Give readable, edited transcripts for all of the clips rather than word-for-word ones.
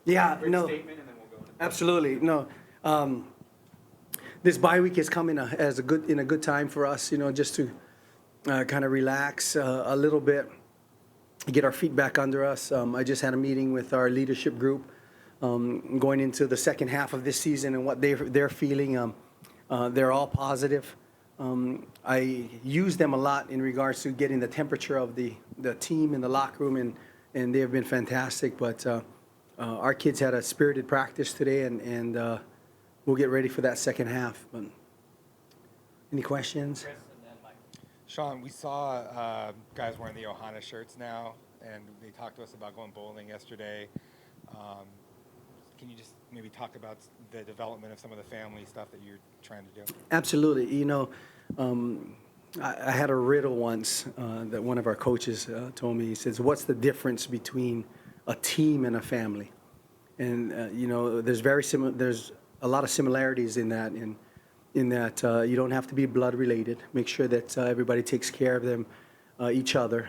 Yeah, quick no, statement, and then we'll go into absolutely. No, this bye week is coming in a good time for us, just to kind of relax a little bit, get our feet back under us. I just had a meeting with our leadership group going into the second half of this season and what they're feeling. They're all positive. I use them a lot in regards to getting the temperature of the team in the locker room, and they have been fantastic. But our kids had a spirited practice today, and we'll get ready for that second half. But any questions? Shaun, we saw guys wearing the Ohana shirts now, and they talked to us about going bowling yesterday. Can you just maybe talk about the development of some of the family stuff that you're trying to do? Absolutely. I had a riddle once that one of our coaches told me. He says, "What's the difference between a team and a family?" And there's there's a lot of similarities in that. In that you don't have to be blood related. Make sure that everybody takes care of them, each other.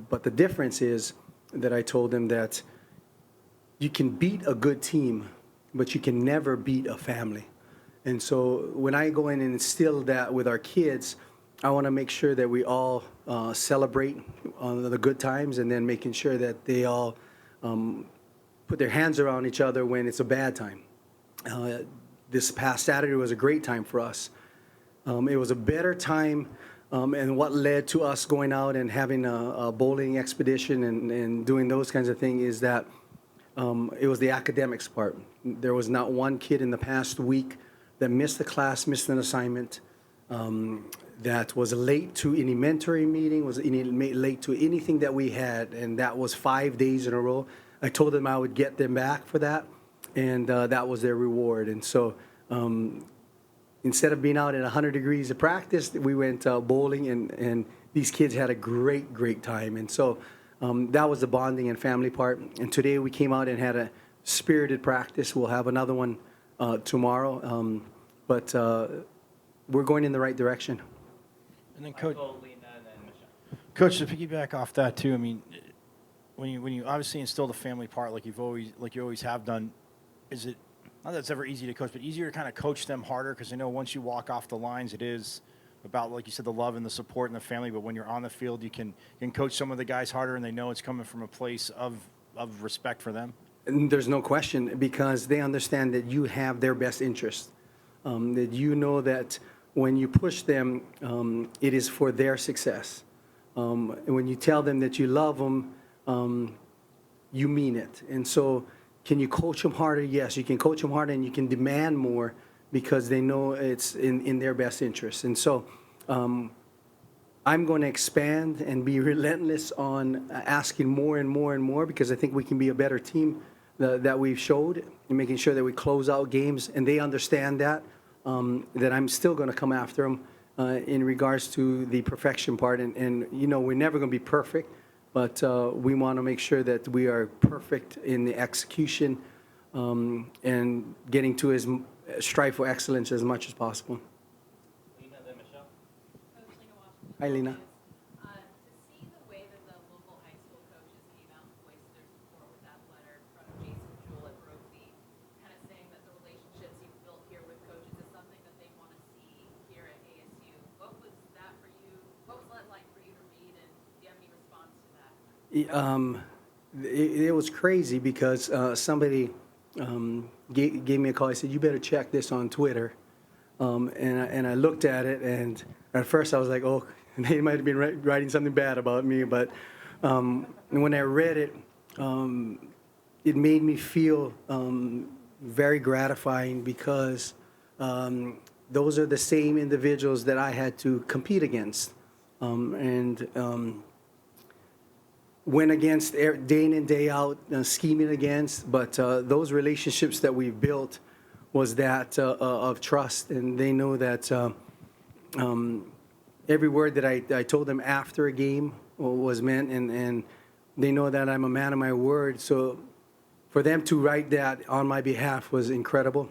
But the difference is that I told them that you can beat a good team, but you can never beat a family. And so when I go in and instill that with our kids, I want to make sure that we all celebrate the good times, and then making sure that they all put their hands around each other when it's a bad time. This past Saturday was a great time for us. It was a better time, and what led to us going out and having a bowling expedition and doing those kinds of things is that it was the academics part. There was not one kid in the past week that missed a class, missed an assignment, that was late to any mentoring meeting, was late to anything that we had, and that was 5 days in a row. I told them I would get them back for that, and that was their reward. And so instead of being out at 100 degrees of practice, we went bowling, and these kids had a great time. And so that was the bonding and family part. And today we came out and had a spirited practice. We'll have another one tomorrow, but we're going in the right direction. And then, Coach, to piggyback off that too, I mean, when you obviously instill the family part like you always have done, is it not that it's ever easy to coach, but easier to kind of coach them harder? Because I know once you walk off the lines, it is about, like you said, the love and the support and the family. But when you're on the field, you can coach some of the guys harder, and they know it's coming from a place of respect for them. And there's no question, because they understand that you have their best interest, that you know that when you push them, it is for their success. And when you tell them that you love them, you mean it. And so can you coach them harder? Yes, you can coach them harder, and you can demand more because they know it's in their best interest. And so I'm going to expand and be relentless on asking more and more and more, because I think we can be a better team that we've showed, and making sure that we close out games, and they understand that I'm still going to come after them in regards to the perfection part. And we're never going to be perfect, but we want to make sure that we are perfect in the execution and getting to strive for excellence as much as possible. Hi, Lena. To see the way that the local high school coaches came out and voiced their support with that letter from Jason Jewell at Brophy, kind of saying that the relationships you've built here with coaches is something that they want to see here at ASU. What was that for you? What was that like for you to read, and do you have any response to that? It was crazy because somebody gave me a call. I said, "You better check this on Twitter." And I looked at it, and at first I was like, "Oh, they might have been writing something bad about me." But when I read it, it made me feel very gratifying, because those are the same individuals that I had to compete against, and went against day in and day out, scheming against. But those relationships that we've built was that of trust, and they know that every word that I told them after a game was meant, and they know that I'm a man of my word. So for them to write that on my behalf was incredible.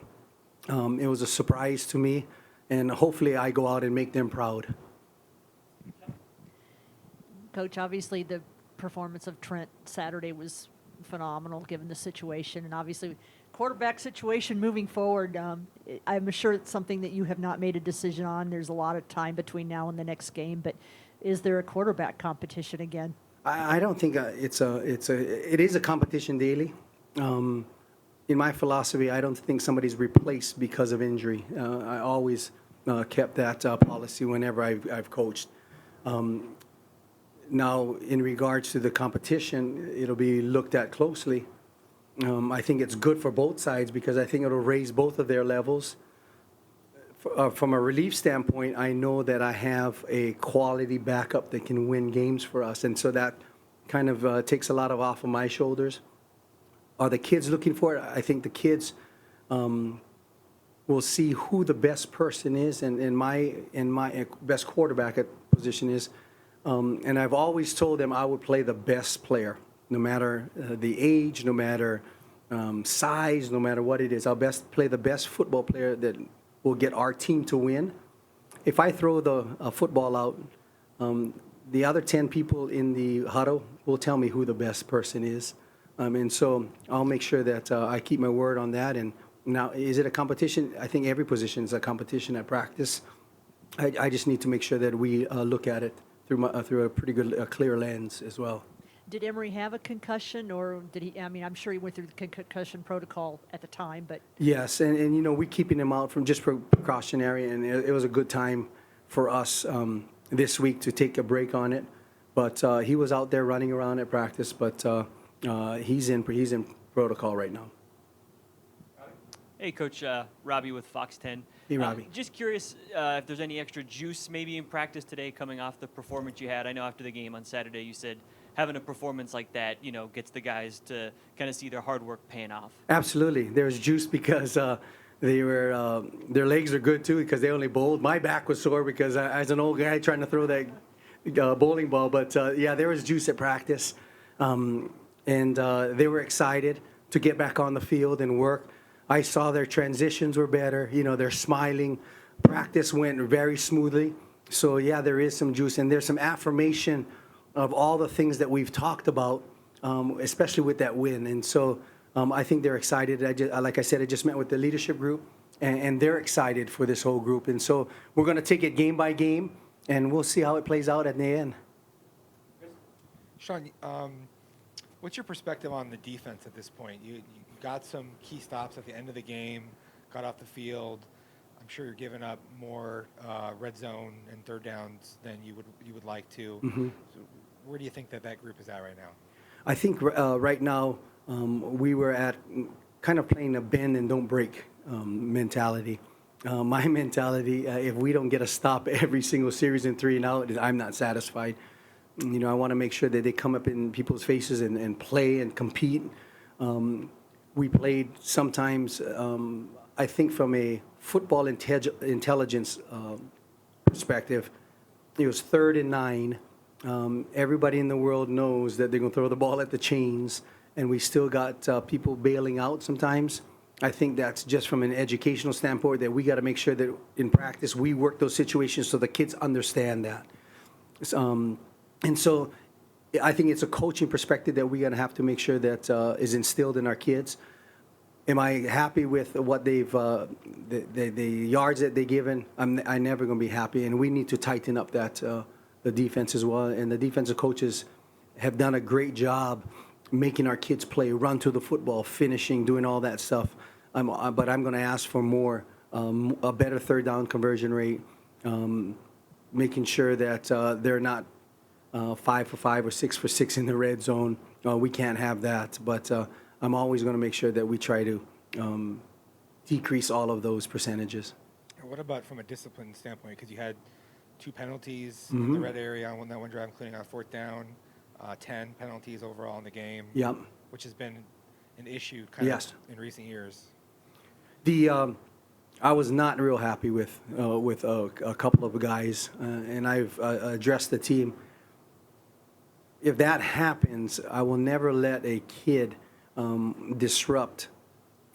It was a surprise to me, and hopefully I go out and make them proud. Coach, obviously the performance of Trent Saturday was phenomenal given the situation, and obviously quarterback situation moving forward. I'm sure it's something that you have not made a decision on. There's a lot of time between now and the next game, but is there a quarterback competition again? I don't think it is a competition daily. In my philosophy, I don't think somebody's replaced because of injury. I always kept that policy whenever I've coached. Now, in regards to the competition, it'll be looked at closely. I think it's good for both sides because I think it'll raise both of their levels. From a relief standpoint, I know that I have a quality backup that can win games for us, and so that kind of takes a lot off of my shoulders. Are the kids looking for it? I think the kids will see who the best person is and my best quarterback at position is. And I've always told them I would play the best player, no matter the age, no matter size, no matter what it is. I'll play the best football player that will get our team to win. If I throw the football out, the other 10 people in the huddle will tell me who the best person is. And so I'll make sure that I keep my word on that. And now, is it a competition? I think every position is a competition at practice. I just need to make sure that we look at it through a pretty good, clear lens as well. Did Emery have a concussion, or did he? I mean, I'm sure he went through the concussion protocol at the time, but Yes, and you know, we're keeping him out from just precautionary, and it was a good time for us this week to take a break on it. But he was out there running around at practice, but he's in protocol right now. Hey, Coach, Robbie with Fox 10. Hey, Robbie. Just curious if there's any extra juice maybe in practice today coming off the performance you had. I know after the game on Saturday you said having a performance like that, you know, gets the guys to kind of see their hard work paying off. Absolutely. There's juice because they were their legs are good, too, because they only bowled. My back was sore because as an old guy trying to throw that bowling ball. But, yeah, there was juice at practice. And they were excited to get back on the field and work. I saw their transitions were better. You know, they're smiling. Practice went very smoothly. So, yeah, there is some juice. And there's some affirmation of all the things that we've talked about, especially with that win. And so I think they're excited. Like I said, I just met with the leadership group, and they're excited for this whole group. And so we're going to take it game by game, and we'll see how it plays out at the end. Shaun, what's your perspective on the defense at this point? You got some key stops at the end of the game, got off the field. I'm sure you're giving up more red zone and third downs than you would like to. Mm-hmm. So where do you think that group is at right now? I think right now we were at kind of playing a bend and don't break mentality. My mentality, if we don't get a stop every single series in 3 and out, I'm not satisfied. You know, I want to make sure that they come up in people's faces and play and compete. We played sometimes, I think from a football intelligence perspective, it was 3rd and 9. Everybody in the world knows that they're going to throw the ball at the chains, and we still got people bailing out sometimes. I think that's just from an educational standpoint that we got to make sure that in practice we work those situations so the kids understand that. And so I think it's a coaching perspective that we're going to have to make sure that is instilled in our kids. Am I happy with what they've, the yards that they've given? I'm never going to be happy, and we need to tighten up that the defense as well. And the defensive coaches have done a great job making our kids play, run to the football, finishing, doing all that stuff. But I'm going to ask for more, a better third down conversion rate, making sure that they're not 5 for 5 or 6 for 6 in the red zone. We can't have that. But I'm always going to make sure that we try to decrease all of those percentages. And what about from a discipline standpoint? Because you had 2 penalties in the red area on that one drive, including on 4th down, 10 penalties overall in the game, Yep. which has been an issue kind Yes. of in recent years. I was not real happy with a couple of guys, and I've addressed the team. If that happens, I will never let a kid disrupt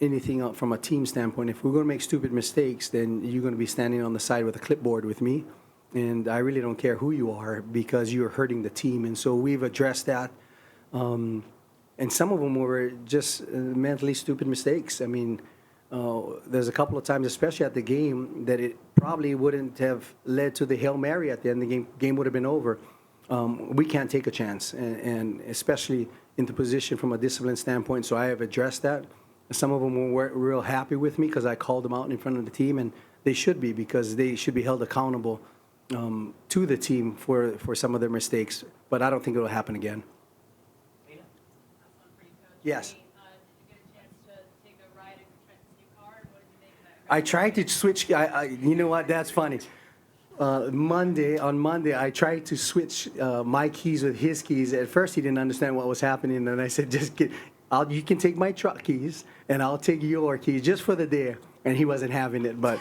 anything from a team standpoint. If we're going to make stupid mistakes, then you're going to be standing on the side with a clipboard with me, and I really don't care who you are because you're hurting the team. And so we've addressed that. and some of them were just mentally stupid mistakes. I mean, there's a couple of times, especially at the game, that it probably wouldn't have led to the Hail Mary at the end. The game would have been over. We can't take a chance, and especially in the position from a discipline standpoint. So I have addressed that. Some of them weren't real happy with me because I called them out in front of the team, and they should be, because they should be held accountable to the team for some of their mistakes. But I don't think it will happen again. Last one for you, Coach. Yes. Did you get a chance to take a ride in Trent's new car? And what did you make of that? I tried to switch. You know what? That's funny. On Monday, I tried to switch my keys with his keys. At first, he didn't understand what was happening, and I said, you can take my truck keys, and I'll take your keys just for the day. And he wasn't having it. But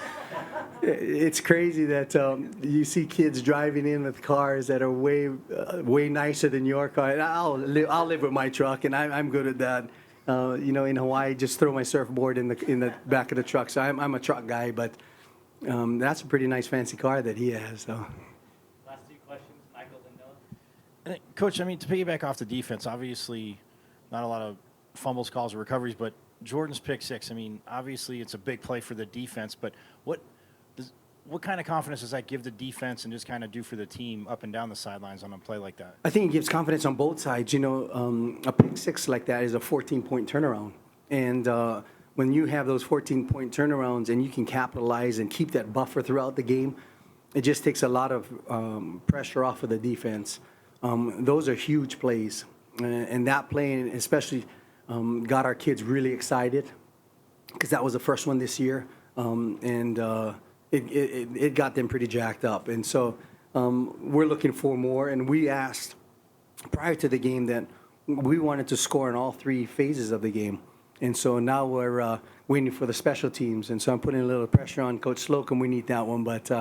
it's crazy that you see kids driving in with cars that are way nicer than your car. And I'll live with my truck, and I'm good at that. In Hawaii, just throw my surfboard in the back of the truck. So I'm a truck guy, but that's a pretty nice fancy car that he has. So. Last two questions, Michael and Noah. Coach, I mean, to piggyback off the defense, obviously not a lot of fumbles, calls, or recoveries, but Jordan's pick six, I mean, obviously it's a big play for the defense, but what kind of confidence does that give the defense and just kind of do for the team up and down the sidelines on a play like that? I think it gives confidence on both sides. A pick six like that is a 14-point turnaround. And when you have those 14-point turnarounds and you can capitalize and keep that buffer throughout the game, it just takes a lot of pressure off of the defense. Those are huge plays. And that play especially got our kids really excited, because that was the first one this year. It got them pretty jacked up. And so we're looking for more. And we asked prior to the game that we wanted to score in all three phases of the game. And so now we're waiting for the special teams. And so I'm putting a little pressure on Coach Slocum. We need that one. But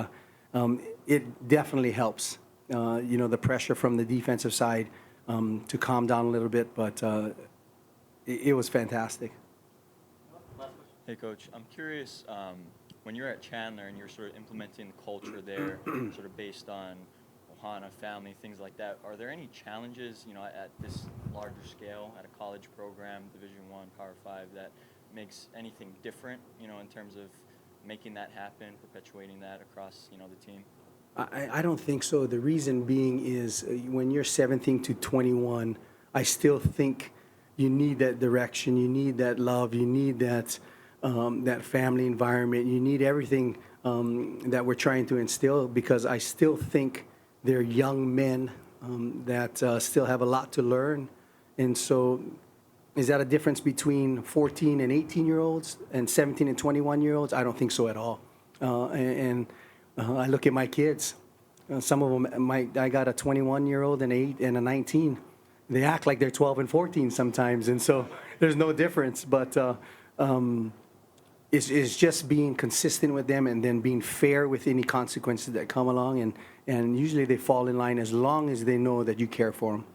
it definitely helps, the pressure from the defensive side to calm down a little bit. But it was fantastic. Hey, Coach, I'm curious, when you're at Chandler and you're sort of implementing the culture there, sort of based on Ohana family, things like that, are there any challenges, at this larger scale, at a college program, Division I, Power 5, that makes anything different, in terms of making that happen, perpetuating that across, the team? I don't think so. The reason being is when you're 17 to 21, I still think you need that direction, you need that love, you need that family environment, you need everything that we're trying to instill, because I still think they're young men that still have a lot to learn. And so is that a difference between 14 and 18-year-olds and 17 and 21-year-olds? I don't think so at all. I look at my kids. Some of them, I got a 21-year-old, an 8, and a 19. They act like they're 12 and 14 sometimes, and so there's no difference. But it's just being consistent with them, and then being fair with any consequences that come along. And usually they fall in line as long as they know that you care for them.